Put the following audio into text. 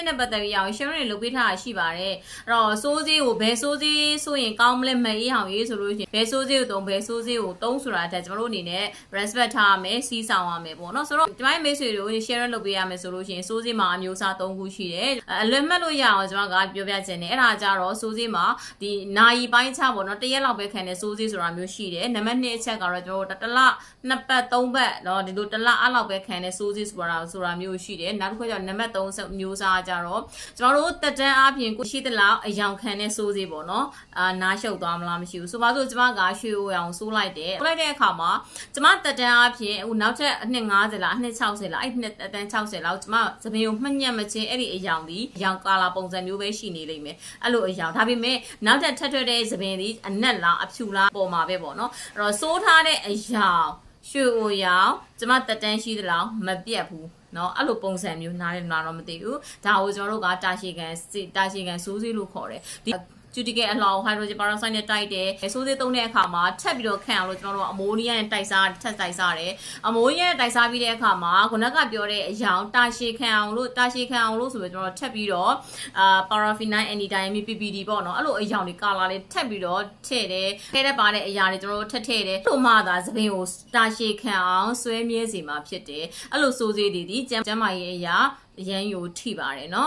နဲ့ပတ်သက်ပြီးအောင် share တွေလုပ်ပေးထားတာရှိပါတယ်အဲ့တော့စိုးစေးကိုဘယ်စိုးစေးဆိုရင်ကောင်းမလဲမအေးအောင်ရေးဆိုလို့ရှိရင်ဘယ်စိုးစေးကိုသုံးဘယ်စိုးစေးကိုသုံးဆိုတာတက်ကျွန်တော်တို့အနေနဲ့ respect ထားရမယ်စီးဆောင်ရမယ်ပေါ့နော်ဆိုတော့ဒီမိုင်းမိတ်ဆွေတို့ share လုပ်ပေးရမယ်ဆိုလို့ရှိရင်စိုးစေးမှာအမျိုးအစား၃ခုရှိတယ်အလွယ်မှတ်လို့ရအောင်ကျွန်တော်ကပြောပြချင်တယ်အဲ့ဒါကြတော့စိုးစေးမှာဒီနာယီပိုင်းချပေါ့နော်တရက်လောက်ပဲခံတဲ့စိုးစေးဆိုတာမျိုးရှိတယ်နံပါတ်2အချက်ကတော့ကျွန်တော်တို့တစ်လ2ပတ်3ပတ်เนาะဒီလိုတစ်လအဲ့လောက်ပဲခံတဲ့စိုးစေးဆိုတာမျိုးရှိတယ်နောက်တစ်ခုကျတော့နံပါတ်3မျိုးစားကြတော့ကျွန်တော်တို့တက်တန်းအပြင်ကိုရှိသလောက်အယောင်ခံတဲ့စိုးစေးပေါ့နော်နားရှုပ်သွားမလားမရှိဘူးဆိုပါစို့ကျွန်မကရွှေအိုအောင်စိုးလိုက်တယ်စိုးလိုက်တဲ့အခါမှာကျွန်မတက်တန်းအပြင်ဟိုနောက်ထပ်အနှစ်50လားအနှစ်60လားအဲ့နှစ်တက်တန်း60လောက်ကျွန်မသပင်ကိုမှတ်ညက်မချင်းအဲ့ဒီအယောင်ဒီအယောင်ကာလာပုံစံမျိုးပဲရှိနေလိမ့်မယ်အဲ့လိုအယောင်ဒါပေမဲ့နောက်ထပ်ထပ်ထွက်တဲ့သပင်ဒီအနက်လားအဖြူလားပေါ်မှာပဲပေါ့နော်အဲ့တော့စိုးထားတဲ့အယောင်ရွှေအိုရောင်ကျွန်မတက်တန်းရှိသလောက်မပြတ်ဘူးနော်အဲ့လိုပုံစံမျိုးနားလည်းနားတော့မသိဘူးဒါကိုကျွန်တော်တို့ကတာရှည်ကန်စိုးစေးလို့ခေါ်တယ်ဒီကျူတီကအလောင်းဟိုက်ဒရိုဂျင်ပါရာဆိုက်နဲ့တိုက်တယ်စိုးစေးသုံးတဲ့အခါမှာထပ်ပြီးတော့ခန့်အောင်လို့ကျွန်တော်တို့အမိုးနီးယားနဲ့တိုက်စားထပ်တိုက်စားတယ်အမိုးနီးယားနဲ့တိုက်စားပြီးတဲ့အခါမှာခုနကပြောတဲ့အယောင်တာရှည်ခန့်အောင်လို့ဆိုပြီးကျွန်တော်ထပ်ပြီးတော့parafinine anytime PPD ပေါ့နော်အဲ့လိုအယောင်တွေကာလာလေးထပ်ပြီးတော့ထည့်တယ်ထဲတဲ့ပါတဲ့အရာတွေကျွန်တော်တို့ထည့်တယ်ထို့မှသာသပင်ကိုတာရှည်ခန့်အောင်ဆွဲမြဲစေမှာဖြစ်တယ်အဲ့လိုစိုးစေးတွေဒီကျမ်းမာရေးအရာအရန်ယိုထိပါတယ်နော်